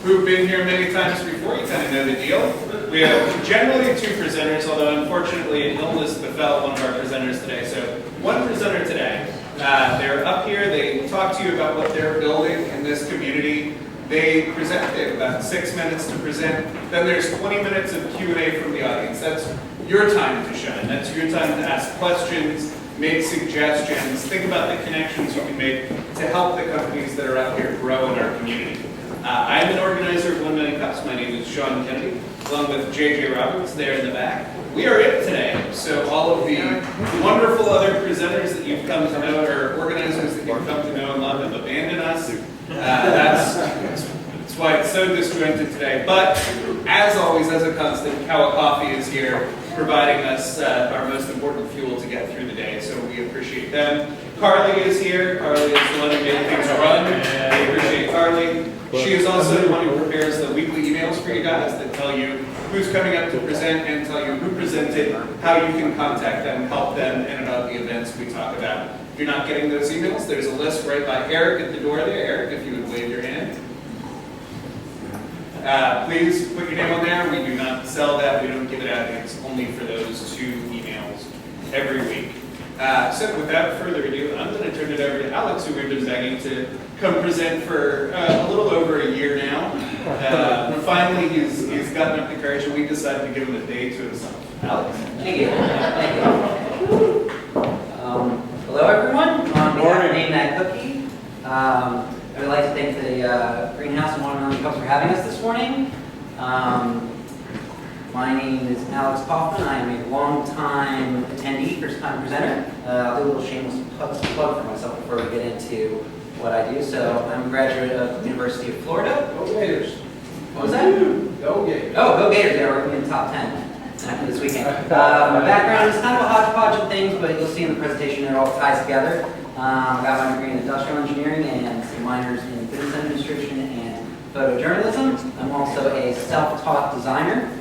who've been here many times before, you kind of know the deal. We have generally two presenters, although unfortunately an illness befell one of our presenters today. So one presenter today. They're up here, they talk to you about what they're building in this community. They present, they have about 6 minutes to present. Then there's 20 minutes of Q&A from the audience. That's your time to shine. That's your time to ask questions, make suggestions, think about the connections you can make to help the companies that are out here grow in our community. I'm an organizer of 1 Million Cups. My name is Sean Kennedy, along with JJ Roberts there in the back. We are it today, so all of the wonderful other presenters that you've come to know, or organizers that you've come to know and love, have abandoned us. That's why it's so disjointed today. But as always, as a constant, Cow Coffee is here, providing us our most important fuel to get through the day, so we appreciate them. Carly is here. Carly is the one who made things run. We appreciate Carly. She is also the one who prepares the weekly emails for you guys that tell you who's coming up to present and tell you who presented, how you can contact them, help them, and about the events we talk about. If you're not getting those emails, there's a list right by Eric at the door there. Eric, if you would wave your hand. Please put your name on there. We do not sell that. We don't give it out. It's only for those 2 emails every week. So without further ado, I'm going to turn it over to Alex, who we've been begging to come present for a little over a year now. Finally, he's gotten up the courage, and we decided to give him a day to himself. Alex? Thank you. Thank you. Hello, everyone. On behalf of Name That Cookie, I would like to thank the Greenhouse and 1 Million Cups for having us this morning. My name is Alex Kaufman. I am a long-time attendee, first-time presenter. I'll do a little shameless plug for myself before we get into what I do. So I'm a graduate of the University of Florida. Go Gators. What was that? Go Gators. Oh, go Gators. Yeah, we're in the top 10 after this weekend. My background is kind of a hodgepodge of things, but you'll see in the presentation it all ties together. I got my degree in industrial engineering and some minors in business administration and photojournalism. I'm also a self-taught designer.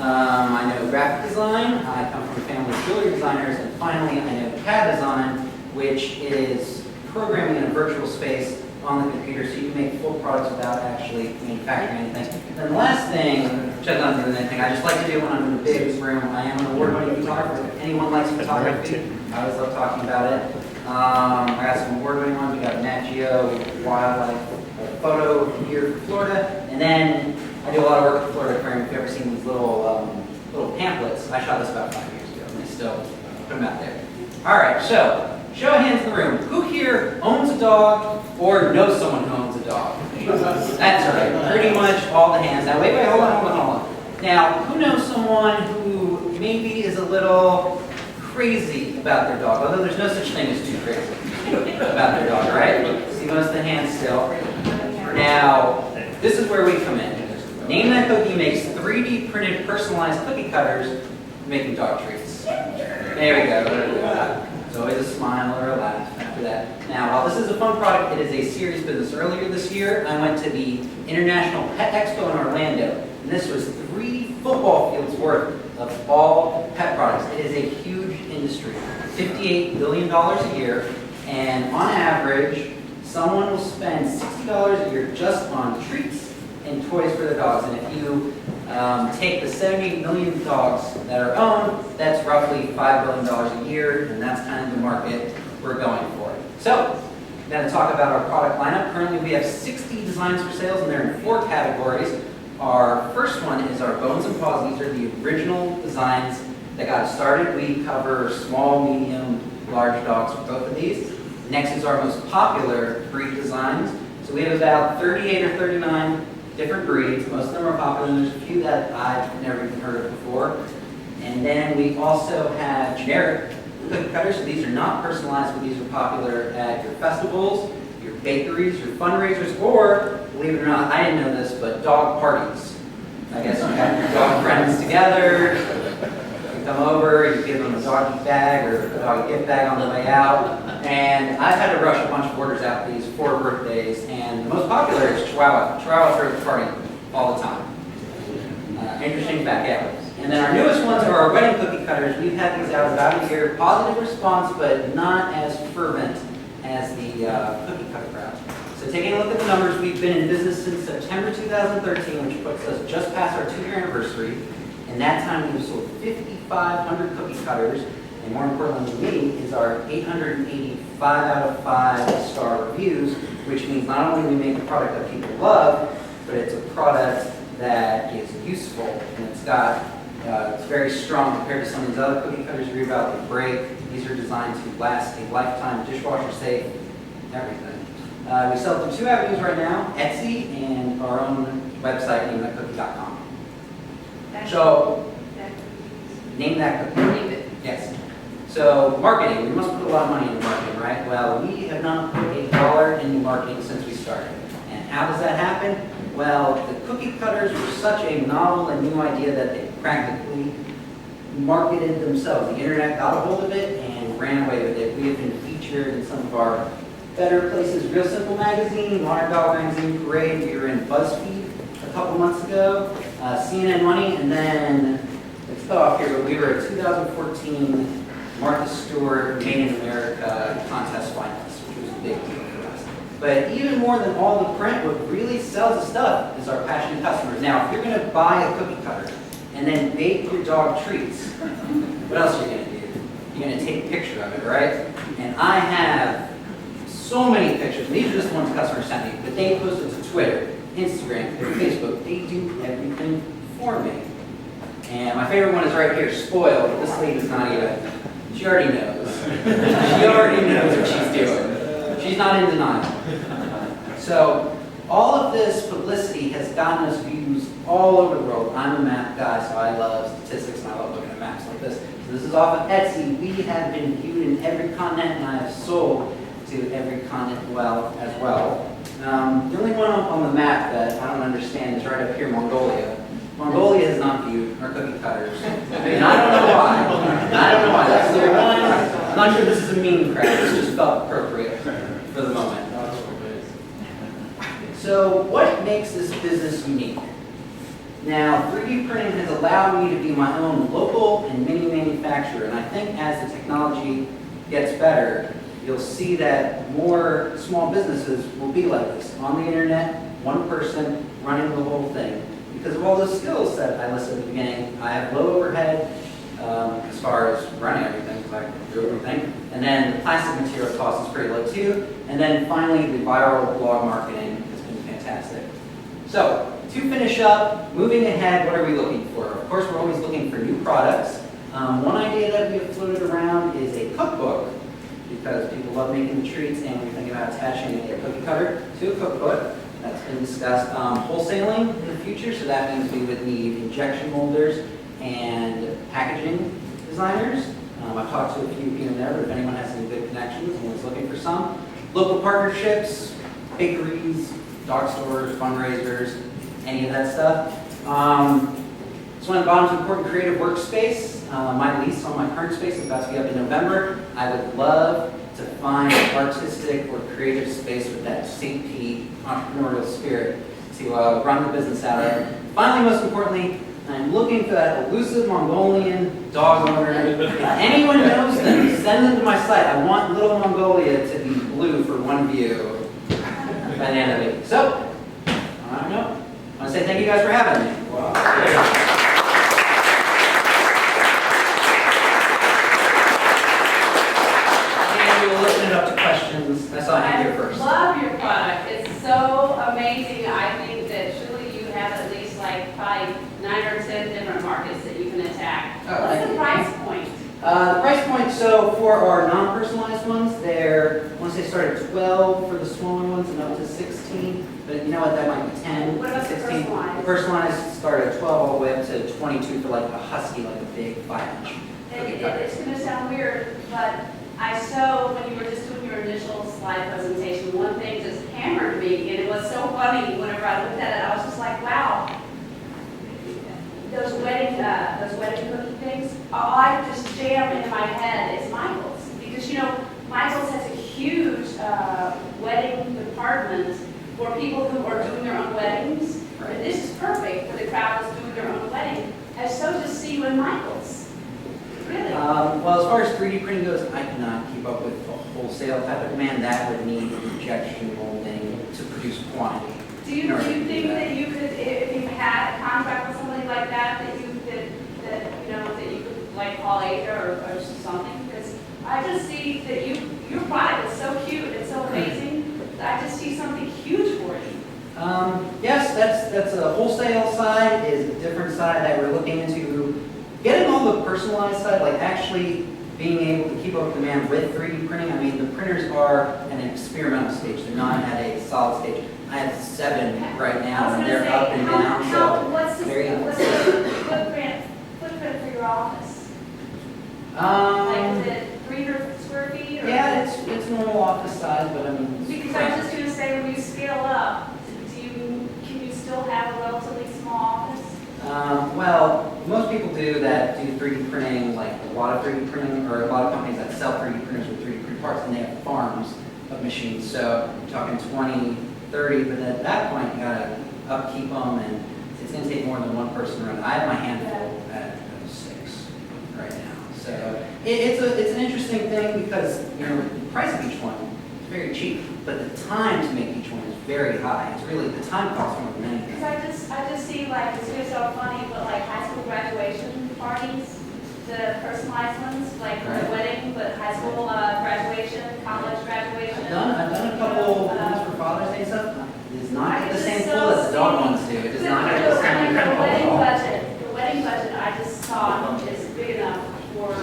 I know graphic design. I come from a family of jewelry designers. And finally, I know CAD design, which is programming in a virtual space on the computer so you can make full products without actually manufacturing anything. And then the last thing, which I've done with anything, I just like to do when I'm in a big room. I am an award-winning photographer. If anyone likes photography, I always love talking about it. I got some award-winning ones. We got Nat Geo Wildlife Photo here for Florida, and then I do a lot of work with Florida Aquarium. If you've ever seen these little pamphlets, I shot this about 5 years ago, and they still put them out there. All right, so show of hands in the room. Who here owns a dog or knows someone who owns a dog? That's right, pretty much all the hands. Now, wait, hold on. Now, who knows someone who maybe is a little crazy about their dog? Although there's no such thing as too crazy about their dog, right? See most of the hands still. Now, this is where we come in. Name That Cookie makes 3D printed personalized cookie cutters making dog treats. There we go. It's always a smile or a laugh after that. Now, while this is a fun product, it is a serious business. Earlier this year, I went to the International Pet Expo in Orlando, and this was 3 football fields worth of all pet products. It is a huge industry, $58 billion a year, and on average, someone will spend $60 a year just on treats and toys for their dogs. And if you take the 78 million dogs that are owned, that's roughly $5 billion a year, and that's kind of the market we're going for. So, I'm going to talk about our product lineup. Currently, we have 60 designs for sales, and they're in 4 categories. Our first one is our Bones and Paws. These are the original designs that got us started. We cover small, medium, large dogs for both of these. Next is our most popular breed designs. So we have about 38 or 39 different breeds. Most of them are popular, and there's a few that I've never even heard of before. And then we also have generic cookie cutters. So these are not personalized, but these are popular at your festivals, your bakeries, your fundraisers, or, believe it or not, I didn't know this, but dog parties. I guess you have your dog friends together, you come over, you give them a doggy bag or a doggy gift bag on the way out. And I've had to rush a bunch of orders out these 4 birthdays, and the most popular is Chihuahua. Chihuahua throws the party all the time. Interesting fact, yeah. And then our newest ones are our wedding cookie cutters. We've had these out about a year. Positive response, but not as fervent as the cookie cutter crowd. So So taking a look at the numbers, we've been in business since September 2013, which puts us just past our 2-year anniversary. In that time, we've sold 5,500 cookie cutters, and more importantly to me is our 885 out of 5 star reviews, which means not only do we make a product that people love, but it's a product that is useful, and it's very strong compared to some of these other cookie cutters you read about. They break. These are designed to last a lifetime, dishwasher safe, everything. We sell through 2 avenues right now, Etsy and our own website, namethatcookie.com. So, name that cookie. Name it. Yes. So, marketing. We must put a lot of money into marketing, right? Well, we have not put $1 into marketing since we started. And how does that happen? Well, the cookie cutters were such a novel and new idea that they practically marketed themselves. The internet got a hold of it and ran away with it. We have been featured in some of our better places, Real Simple Magazine, $100 Magazine, Parade. We were in BuzzFeed a couple months ago, CNN Money, and then, let's go off here, but we were a 2014 Martha Stewart Made in America contest finalist, which was a big deal for us. But even more than all the print, what really sells the stuff is our passionate customers. Now, if you're going to buy a cookie cutter and then bake your dog treats, what else are you going to do? You're going to take a picture of it, right? And I have so many pictures, and these are just the ones customers sent me, but they post it to Twitter, Instagram, or Facebook. They do everything for me. And my favorite one is right here, spoiled. This lady's not even, she already knows. She already knows what she's doing. She's not in denial. So all of this publicity has gotten us views all over the world. I'm a math guy, so I love statistics, and I love looking at maps like this. So this is off of Etsy. We have been viewed in every continent, and I have sold to every continent as well. The only one on the map that I don't understand is right up here, Mongolia. Mongolia has not viewed our cookie cutters. And I don't know why. That's the one. I'm not sure this is a meme crowd. This just felt appropriate for the moment. So what makes this business unique? Now, 3D printing has allowed me to be my own local and mini manufacturer, and I think as the technology gets better, you'll see that more small businesses will be like this. On the internet, one person running the whole thing. Because of all those skills that I listed at the beginning, I have low overhead as far as running everything, because I can do everything. And then the plastic material cost is pretty low too. And then finally, the viral blog marketing has been fantastic. So, to finish up, moving ahead, what are we looking for? Of course, we're always looking for new products. One idea that we have floated around is a cookbook, because people love making the treats, and we're thinking about attaching a cookie cutter to a cookbook. That's been discussed. Wholesaling in the future, so that means we would need injection molders and packaging designers. I've talked to a few here and there, but if anyone has any good connections and is looking for some. Local partnerships, bakeries, dog stores, fundraisers, any of that stuff. So on the bottom is important creative workspace. My lease on my current space is about to be up in November. I would love to find an artistic or creative space with that St. Pete entrepreneurial spirit to run the business out of. Finally, most importantly, I'm looking for that elusive Mongolian dog owner. If anyone knows them, send them to my site. I want Little Mongolia to be blue for one view by the end of the week. So, I don't know. I want to say thank you guys for having me. Wow. And we'll open it up to questions. I saw you here first. I love your product. It's so amazing. I think that surely you have at least like probably 9 or 10 different markets that you can attack. Oh, What's thank the you. price point? The price point, so for our non-personalized ones, they're, I want to say start at 12 for the smaller ones and up to 16. But you know what, that might be 10, What about the 16. personalized? The personalized start at 12 all the way up to 22 for like a husky, like a big 5-inch. It's going to sound weird, but I saw when you were just doing your initial slide presentation, one thing just hammered me, and it was so funny whenever I looked at it. I was just like, wow. Those wedding cookie things, all I just jam into my head is Michael's. Because, you know, Michael's has a huge wedding department for people who are doing their own weddings. Right. And this is perfect for the crowd that's doing their own wedding. I so just see you in Michael's. Really? Well, as far as 3D printing goes, I cannot keep up with a wholesale type of demand, that would need injection molding to produce quantity. Do you think that you could, if you had a contract with somebody like that, that you could like call Asia or something? Because I just see that your product is so cute and so amazing, that I just see something huge for you. Yes, that's a wholesale side, is a different side that we're looking into. Getting all the personalized side, like actually being able to keep up with demand with 3D printing. I mean, the printers are at an experimental stage. They're not at a solid stage. I have 7 right now, and they're up and down. So what's the footprint for your office? Like, is it 300 square feet? Or yeah, it's normal office size, but I mean. Because I was just going to say, when you scale up, can you still have a relatively small office? Well, most people do that do 3D printing, like a lot of 3D printing, or a lot of companies that sell 3D printers with 3D printed parts, and they have farms of machines. So you're talking 20, 30, but at that point, you gotta upkeep them, and it's gonna take more than one person around. I have my handful at 6 right now. So it's an interesting thing because, the price of each one is very cheap, but the time to make each one is very high. It's really, the time costs more than anything. Because I just see, like, it's just so funny, but like high school graduation parties, the personalized ones, like Right. the wedding, but high school graduation, college graduation. I've done a couple ones for Father's Day stuff. It does not get the It's same just pull so as the dog sweet. ones do. It does The- not get the same the kind of wedding pull. budget, the wedding budget, I just saw is big enough for, to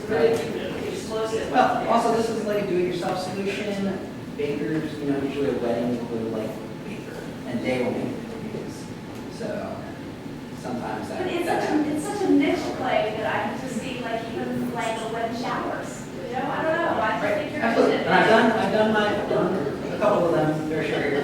really be explosive. Well, also this is like a do-it-yourself solution. Bakers, usually a wedding include like baker, and they will make cookies. So sometimes But that. it's such a niche play that I can just see, like, even like the wedding showers. I don't know, I just think you're. Absolutely. And I've done a couple of them, fair share.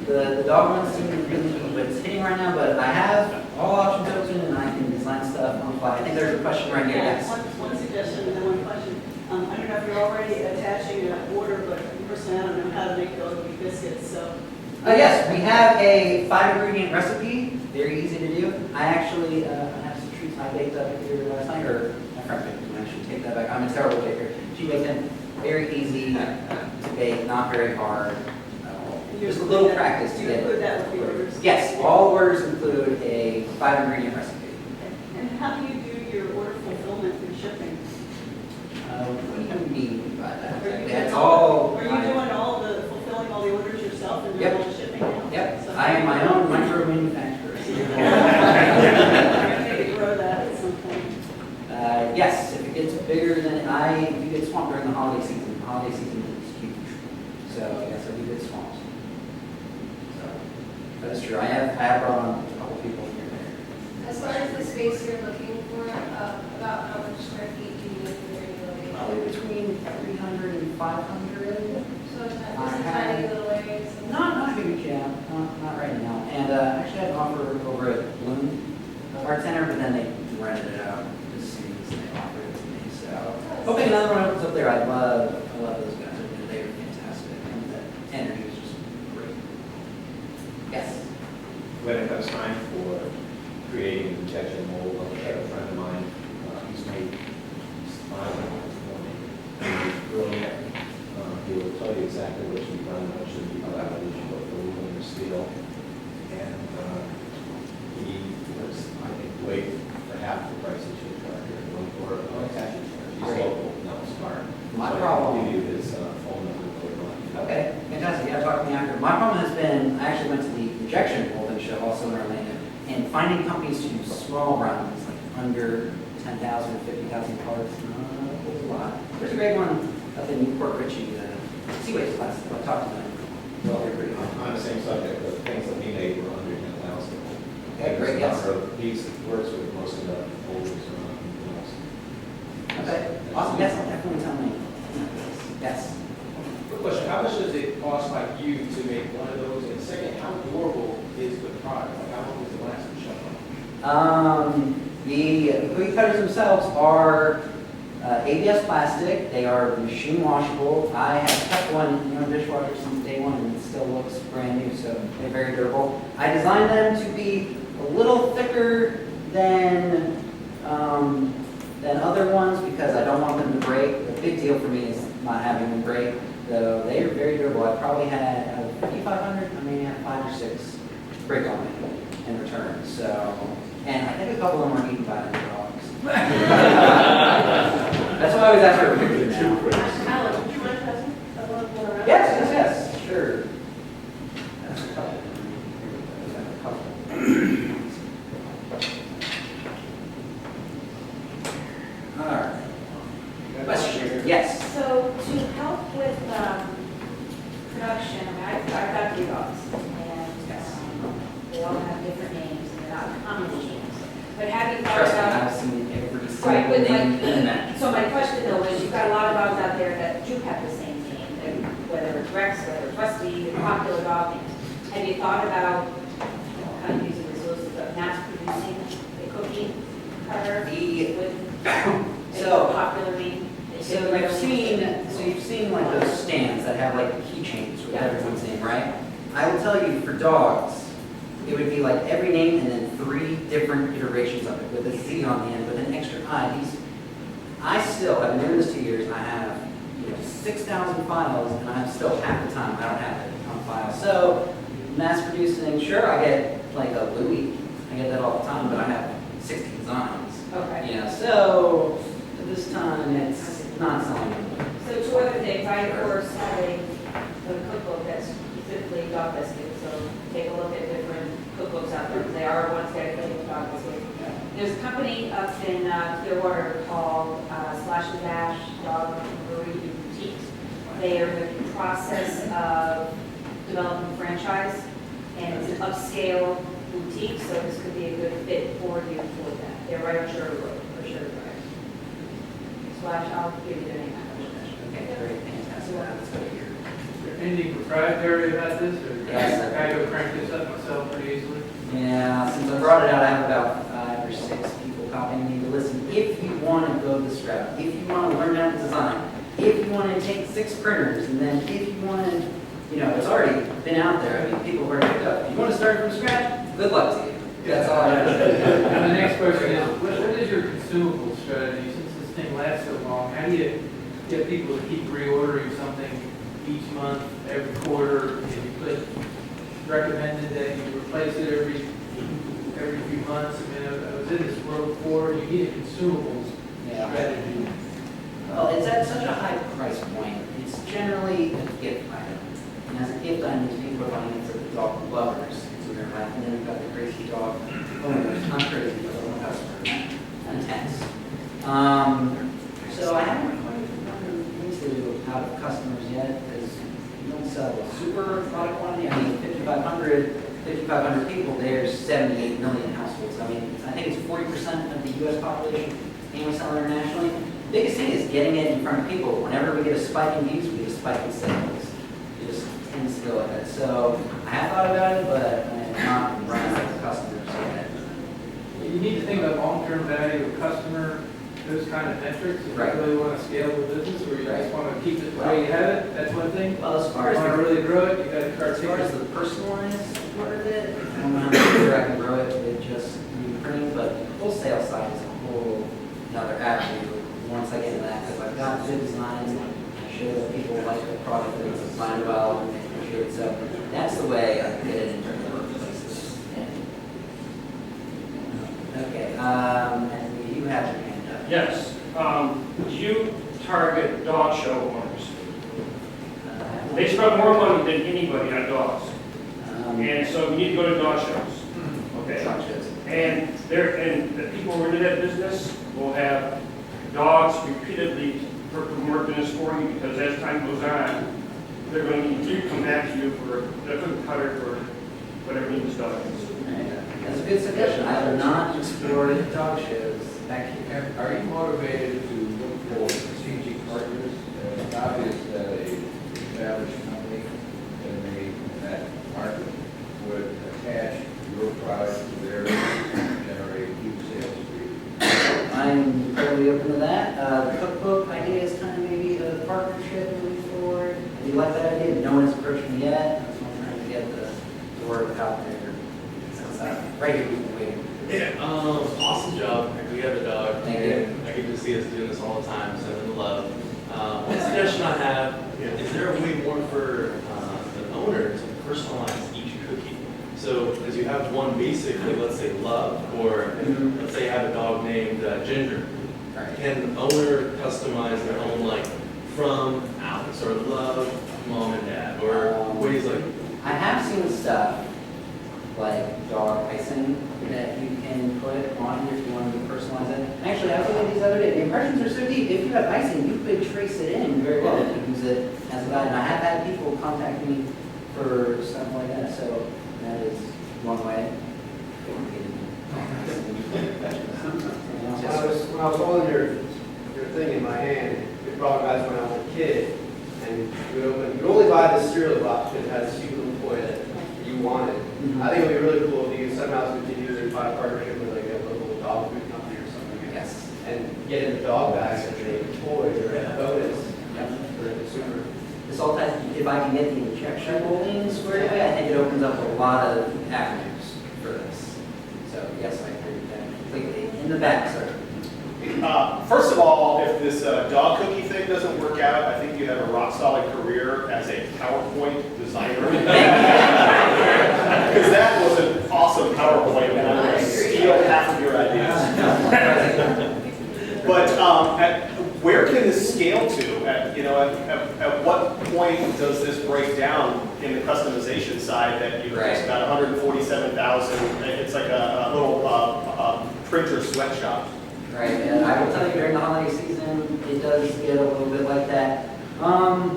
The dog ones seem to really be what's hitting right now, but I have all options open and I can design stuff on the fly. I think there's a question right here. Yeah, Yes. one suggestion and then one question. I don't know if you're already attaching an order, but personally, I don't know how to make those biscuits, so. Yes, we have a 5-ingredient recipe, very easy to do. I actually I have some treats I baked up here last night, or my friend baked them, I should take that back. I'm a terrible baker. She baked them, very easy to bake, not very hard. Just a little practice to You get include it. that with the orders? Yes, all orders include a 5-ingredient recipe. And how do you do your order fulfillment and shipping? What do you mean by that? Are you That's doing all. Are you doing all the, fulfilling all the orders yourself and doing Yep. all the shipping now? Yep, So- I am my own micro manufacturer. Maybe grow that at some point. Yes, if it gets bigger than you get swamped during the holiday season. The holiday season is huge. So yes, I do get swamped. So that is true. I have brought on a couple people here and there. As far as the space you're looking for, about how much square feet do you need for your building? Probably between 300 and 500. So it's just a tiny little area. so- Not huge, yeah. Not right now. And actually, I had an offer over at Bloom Art Center, but then they rented it out as soon as they offered it to me. So hoping another one opens up there. I love those guys. They're fantastic, and the energy is just great. Yes. When it comes time for creating an injection mold, I have a friend of mine, he's made smiling for me. He's brilliant. He will tell you exactly what you've done, what should be done, what you put the aluminum or steel. And he was, I think, way for half the price that you charge here. Or actually, he's Great. local, not smart. My So I problem- can give you his phone number later on. Okay, fantastic. Yeah, talk to me after. My problem has been, I actually went to the injection molding show also in Orlando, and finding companies to do small runs, like under 10,000 or 50,000 parts, there's a lot. There's a great one up in Newport Richie, Seaways class. I talked to them. Well, they're pretty On awesome. the same subject, the things that he made were under 10,000. Okay, great, yes. He works with most of the folders around the house. Okay, awesome. Yes, definitely tell me. Yes. Quick question, how much does it cost like you to make one of those? And second, how durable is the product? Like how long does it last the shelf life? The cookie cutters themselves are ABS plastic. They are machine washable. I have kept one in my dishwasher since day one, and it still looks brand new, so they're very durable. I designed them to be a little thicker than than other ones because I don't want them to break. The big deal for me is not having them break, though they are very durable. I probably had out of 5,500, I may have 5 or 6 break on me in return. So, and I think a couple of them are eaten by other dogs. That's why I always ask for a picture now. Alan, would you mind passing a little more around? Yes, sure. That's a couple. That's a couple. All right. Question? Yes. So to help with production, I mean, I've got 3 dogs, and they all have different names, and they're not common names. But have you thought Trust me, about, I've seen every right, single with name like, in that. so my question though is, you've got a lot of dogs out there that do have the same name, whether it's Rex, whether it's Rusty, the popular dog names. Have you thought about, kind of using resources, but mass producing a cookie cutter with So- a popular name? So you've seen like those stands that have like keychains with everyone's name, right? I will tell you, for dogs, it would be like every name and then 3 different iterations of it with a Z on the end with an extra I. I still, I've been doing this 2 years, I have 6,000 files, and I'm still half the time I don't have it on file. So mass producing, sure, I get like a Louis, I get that all the time, but I have 60 designs. Okay. So at this time it's not selling. So 2 other things, I of course have a cookbook that's specifically dog biscuits, so take a look at different cookbooks out there, because they are ones dedicated to dog biscuits. There's a company up in Clearwater called Slash and Dash Dog Brewery Boutiques. They are in the process of developing a franchise, and it's an upscale boutique, so this could be a good fit for you for that. They're right on Sherwood Road, or Sherwood Drive. Slash, I'll give you the name. Okay, great, fantastic. That's good to hear. Is there anything proprietary about this, or Yes. can I go crank this up myself pretty easily? Yeah, since I brought it out, I have about 5 or 6 people copying me to listen. If you want to go this route, if you want to learn how to design, if you want to take 6 printers, and then if you want to, it's already been out there. I mean, people have already picked up. If you want to start from scratch, good luck to you. That's all I have. And the next question is, what is your consumable strategy? Since this thing lasts so long, how do you get people to keep reordering something each month, every quarter? If you put recommended that you replace it every few months. I mean, I was in this world before. You need a consumables strategy. Well, it's at such a high price point. It's generally a gift item. And as a gift item, people are buying it for the dog lovers. So they're like, and then we've got the crazy dog owners. I'm crazy, but I'm a customer. Intense. So I haven't quite run into out of customers yet, because you don't sell a super product quantity. I mean, 5,500 people, there's 78 million households. I mean, I think it's 40% of the U.S. population and we sell internationally. The biggest thing is getting it in front of people. Whenever we get a spike in views, we get a spike in sales. It just tends to go like that. So I have thought about it, but I have not run out of customers yet. You need to think about long-term value of customer, those kind of metrics. If Right. you really want to scale the business, or you Right. just want to keep it the way you have it, that's one thing. Well, as If far you want to as really grow it, you got to start as far as thinking. the personalized part of it, I don't know how much I can grow it with just new printing, but the wholesale side is a whole another avenue once I get into that, because I've got good designs, I show that people like the product, that it's designed well, and they appreciate it, so that's the way I can get it into the workplaces. Okay, and you have your hand up. Yes. Do you target dog show owners? They spend more money than anybody on dogs. And so you need to go to dog shows. Okay. Dog shows. And the people who are in that business will have dogs repeatedly work in this for you, because as time goes on, they're going to need to come back to you for a good cutter for whatever needs dog is. That's a good suggestion. I have not explored dog shows back here. Are you motivated to look for strategic partners? It's obvious that a established company in that market would attach your product to theirs and generate huge sales for you. I'm totally open to that. The cookbook idea is kind of maybe a partnership moving forward. I do like that idea. No one has approached me yet. That's why I'm trying to get the word out there. Right here, we've been waiting. Yeah, awesome job. We have a dog. Thank you. And I can just see us doing this all the time, sending the love. One suggestion I have, is there a way more for the owner to personalize each cookie? So as you have one basically, let's say love, or let's say you have a dog named Ginger. Can the owner customize their own, like, from Alex or love, mom and dad, or ways like? I have seen stuff like dog icing that you can put on here if you want to personalize it. And actually, I was looking at these other day. The impressions are so deep. If you have icing, you could trace it in very well. You could use it as a guide. And I have had people contact me for stuff like that. So that is one way. When I was holding your thing in my hand, it brought back when I was a kid, and you could only buy the cereal box because it had a stupid little toy that you wanted. I think it would be really cool if you could somehow continue to find a partnership with like a local dog food company or something. Yes. And get in the dog bags and make toys or a bonus for the consumer. This all ties, if I can get the injection molding squared away, I think it opens up a lot of avenues for this. So yes, I agree with that completely. In the back, sir. First of all, if this dog cookie thing doesn't work out, I think you have a rock solid career as a PowerPoint designer. Because that was an awesome PowerPoint, and I'm going to steal half of your ideas. But where can this scale to? At what point does this break down in the customization side that you just got 147,000? It's like a little printer sweatshop. Right, and I will tell you during the holiday season, it does get a little bit like that. I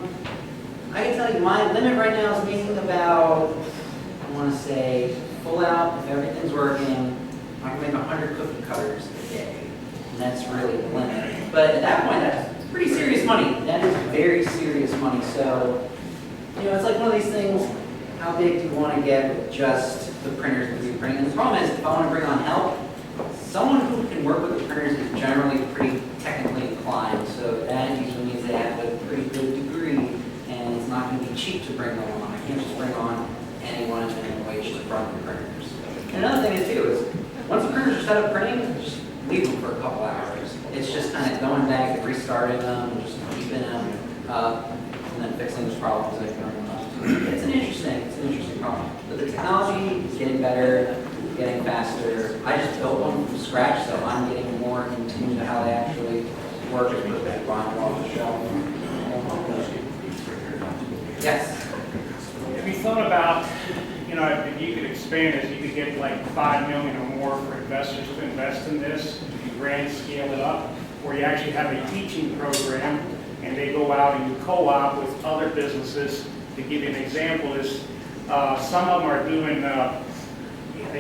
can tell you my limit right now is making about, I want to say, full out, if everything's working, I can make 100 cookie cutters a day. And that's really the limit. But at that point, that's pretty serious money. That is very serious money. So, it's like one of these things, how big do you want to get with just the printers that we bring? And the problem is, if I want to bring on help, someone who can work with the printers is generally pretty technically inclined, so that usually means they have a pretty good degree, and it's not going to be cheap to bring them on. I can't just bring on anyone at minimum wage to run the printers. And another thing is too is, once the printers are set up printing, just leave them for a couple hours. It's just kind of going back and restarting them, and just keeping them up, and then fixing those problems that come up. It's an interesting problem. But the technology is getting better, getting faster. I just built one from scratch, so I'm getting more in tune to how they actually work and put that line off the shelf. Yes? Have you thought about, if you could expand this, you could get like $5 million or more for investors to invest in this, if you grand scale it up, or you actually have a teaching program and they go out and you co-op with other businesses. To give you an example is, some of them are doing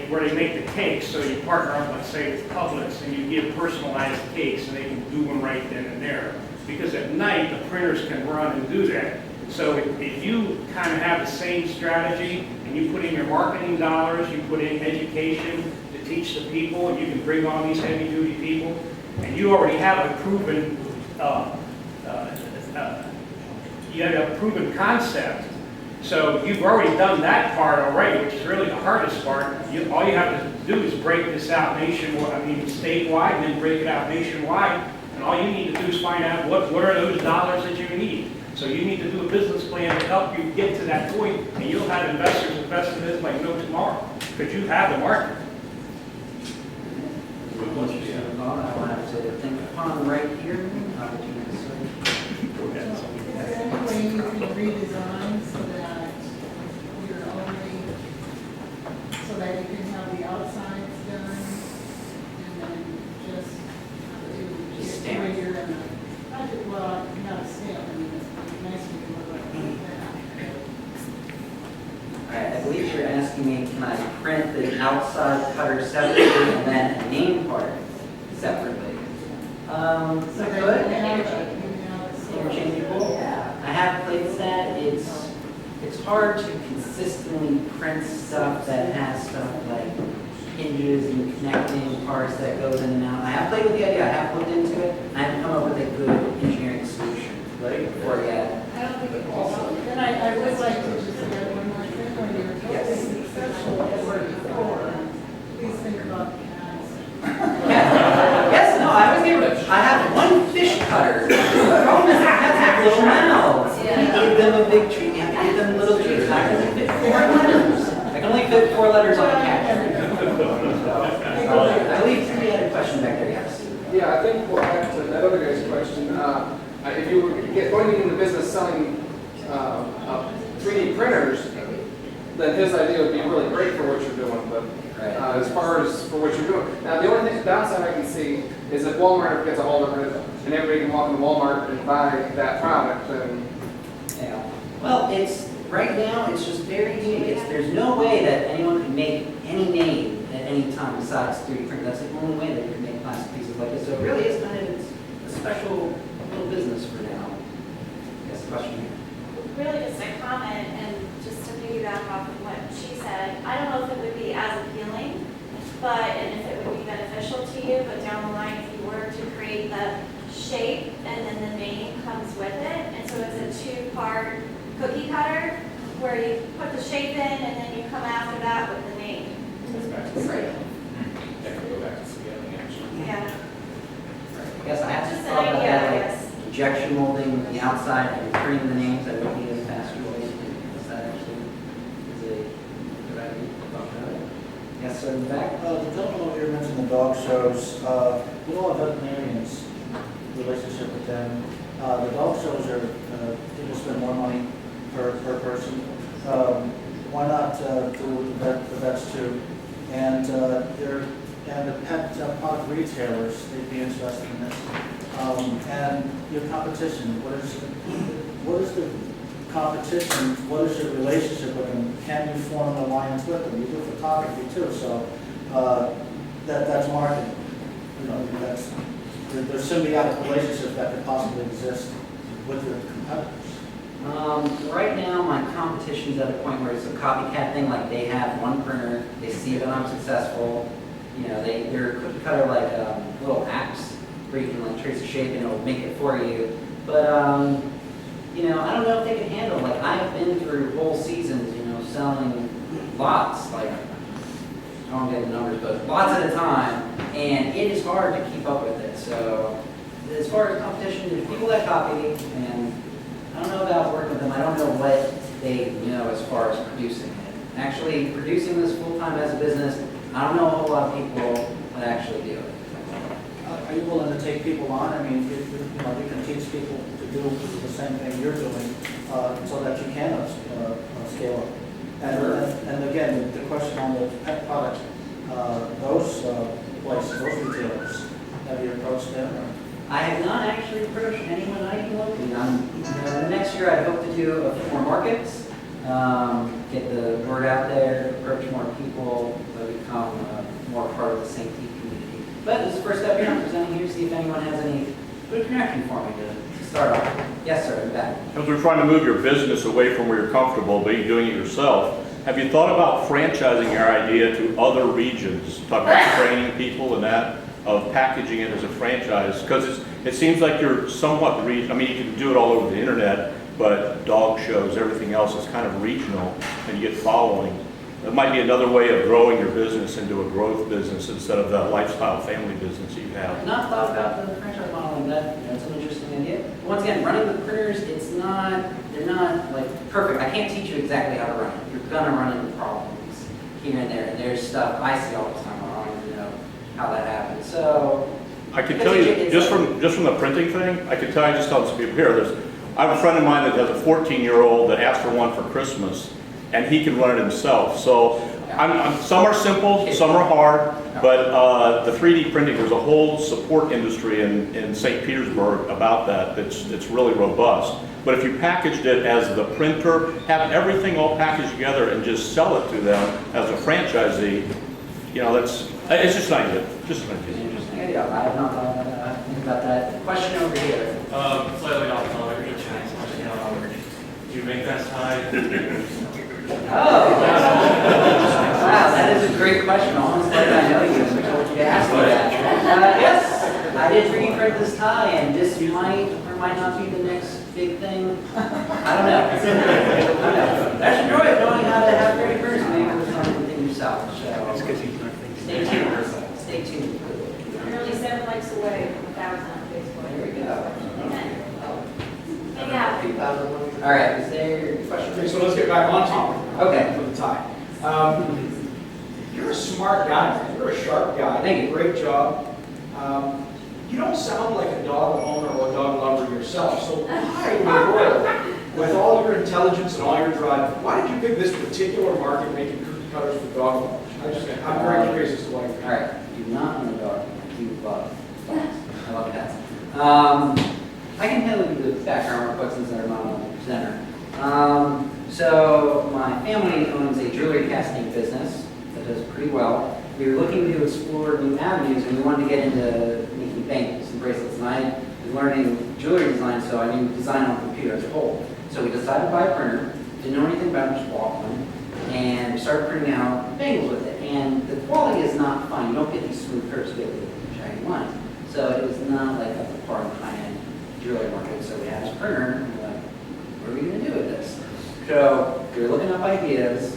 where they make the cakes, so you partner up, let's say, with Publix, and you give personalized cakes, and they can do them right then and there. Because at night, the printers can run and do that. So if you kind of have the same strategy, and you put in your marketing dollars, you put in education to teach the people, and you can bring on these heavy-duty people, and you already have a proven, concept. So you've already done that part already, which is really the hardest part. All you have to do is break this out statewide, and then break it out nationwide. And all you need to do is find out what are those dollars that you need. So you need to do a business plan to help you get to that point, and you'll have investors invest in this like no tomorrow, because you have the market. I will have to think upon right here. Way you can redesign so that you're only, so that you can have the outsides done, and then just stamp. where you're gonna, well, not a stamp, I mean, it's nice when you look like that. Alright, I believe you're asking me, can I print the outside cutter separately and then a name part separately? Is that good? Interchangeable. I have played with that. It's hard to consistently print stuff that has stuff like hinges and connecting parts that goes in and out. I have played with the idea. I have looked into it. I haven't come up with a good engineering solution for it yet. I don't think it also. Then I would like to just add one more thing when you're totally successful as before. Please think about cats. Yes, no, I was able to. I have one selling 3D printers, then his idea would be really great for what you're doing, but as far as for what you're doing. Now, the only downside I can see is if Walmart gets a hold of it and everybody can walk into Walmart and buy that product, then... Yeah. Well, it's, right now, it's just very unique. There's no way that anyone can make any name at any time besides 3D print. That's the only way that you can make plastic pieces like this. So it really is kind of a special little business for now. Yes, question here. Really just a comment, and just to piggyback off of what she said, I don't know if it would be as appealing, and if it would be beneficial to you, but down the line, if you were to create the shape and then the name comes with it, and so it's a two-part cookie cutter where you put the shape in and then you come after that with the name. Right. Go back to scaling, actually. Yeah. Yes, I have Just to an thought about idea, that, I like guess. injection molding the outside and printing the names. I don't need a faster way to do this. That actually is a good idea. Yes, sir, in the back. The gentleman over here mentioned the dog shows. We all have veterinarians, relationship with them. The dog shows are, people spend more money per person. Why not do the vets too? And the pet product retailers, they'd be interested in this. And your competition, what is the competition? What is your relationship with them? Can you form an alliance with them? You do photography too, so that's marketing. You know, there's symbiotic relationships that could possibly exist with your competitors. Right now, my competition's at a point where it's a copycat thing. Like they have one printer, they see that I'm successful. You know, they're cookie cutter like little apps where you can like trace a shape and it'll make it for you. But you know, I don't know if they can handle. Like I've been through whole seasons, you know, selling lots. Like I don't get the numbers, but lots at a time, and it is hard to keep up with it. So as far as competition, there's people that copy, and I don't know about working with them. I don't know what they know as far as producing it. Actually, producing this full-time as a business, I don't know a whole lot of people that actually do it. Are you willing to take people on? I mean, you can teach people to do the same thing you're doing so that you can scale up. And again, the question on the pet product, those places, those retailers, have you approached them? Or? I have not actually approached anyone I can locally. Next year I hope to do a few more markets, get the word out there, approach more people, become more part of the St. Pete community. But this is the first step here. I'm presenting here to see if anyone has any good connection for me to start off. Yes, sir, in the back. As we're trying to move your business away from where you're comfortable, but you're doing it yourself, have you thought about franchising your idea to other regions? Talk about training people and that, of packaging it as a franchise, because it seems like you're somewhat regional. I mean, you can do it all over the internet, but dog shows, everything else is kind of regional, and you get following. It might be another way of growing your business into a growth business instead of the lifestyle family business you have. I've not thought about the franchise model and that's an interesting idea. Once again, running with printers, they're not like perfect. I can't teach you exactly how to run it. You're gonna run into problems here and there, and there's stuff I see all the time. I don't even know how that happens. So I could tell you, just from the printing thing, I could tell you, just telling some people here, I have a friend of mine that has a 14-year-old that asked for one for Christmas, and he can run it himself. So some are simple, some are hard, but the 3D printing, there's a whole support industry in St. Petersburg about that. It's really robust. But if you packaged it as the printer, have everything all packaged together and just sell it to them as a franchisee, you know, it's just an idea. Just an idea. Interesting idea. I have not thought about that. Question over here. Slightly off topic. Do you make that tie? Oh, wow, that is a great question. Almost like I know you. I told you to ask me that. Yes, I did 3D print this tie, and this might or might not be the next big thing. I don't know. That's the joy of knowing how to have 3D printers and make it something yourself. So stay tuned. Stay tuned. Nearly 7 likes away from 1,000 on Facebook. There we go. Yeah. All right, is there a question? Okay, so let's get back on topic. Okay. For the tie. You're a smart guy, man. You're a sharp guy. Thank you. Great job. You don't sound like a dog owner or a dog lover yourself. So why in the world your intelligence and all your drive, why did you pick this particular market making cookie cutters for dog owners? I'm very curious as to why you picked it. All right, do not own a dog. I do love dogs. I love cats. I can tell you the background real quick since they're not on the presenter. So my family owns a jewelry casting business that does pretty well. We were looking to explore new avenues, and we wanted to get into making bangles and bracelets. And I was learning jewelry design, so I knew design on the computer as a whole. So we decided to buy a printer, didn't know anything about it, just bought one, and we started printing out bangles with it. And the quality is not fine. You don't get these smooth curves, you get the shiny lines. So it was not like up to par in the high-end jewelry market. So we had this printer, and we're like, what are we going to do with this? So we were looking up ideas,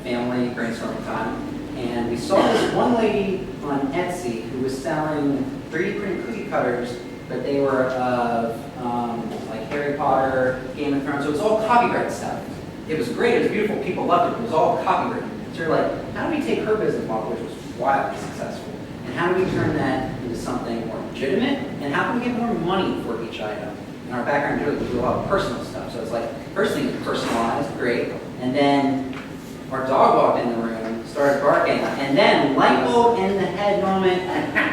family brainstorming time, and we saw this one lady on Etsy who was selling 3D printed cookie cutters, but they were of like Harry Potter, Game of Thrones, so it was all copyright stuff. It was great, it was beautiful, people loved it, but it was all copyright. So we're like, how do we take her business model, which was wildly successful, and how do we turn that into something more legitimate, and how can we get more money for each item? In our background, we do a lot of personal stuff, so it's like, first thing is personalized, great, and then our dog walked in the room, started barking, and then light bulb in the head moment,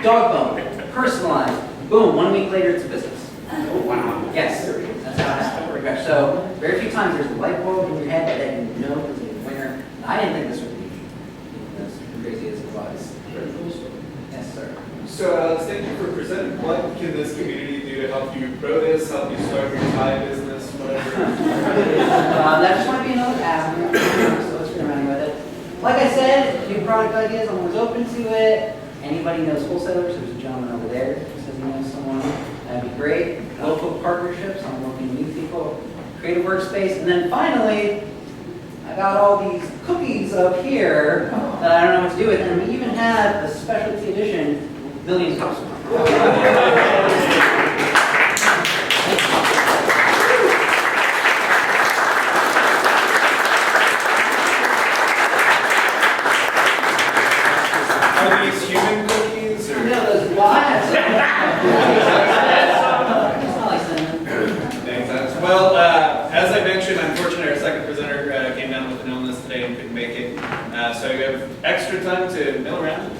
dog bone, personalized, boom, 1 week later it's a business. Oh, wow. Yes, that's how it happened. So very few times there's a light bulb in your head that you know is a winner. And I didn't think this would be as crazy as it was. Yes, sir. So Alex, thank you for presenting. What can this community do to help you grow this, help you start your tie business, whatever? That just might be another avenue, so let's get around with it. Like I said, new product ideas, I'm always open to it. Anybody knows wholesalers? There's a gentleman over there who says he knows someone. That'd be great. Local partnerships, I'm looking to meet people. Creative workspace, and then finally, I got all these cookies up here that I don't know what to do with, and we even have a specialty edition, millions of Are these human cookies or? No, those lives. Thanks, Alex. Well, as I mentioned, unfortunately, our second presenter came down with an illness today and couldn't make it. So you have extra time to mill around,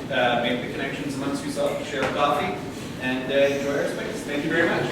make the connections amongst yourself, share a coffee, and enjoy our space. Thank you very much.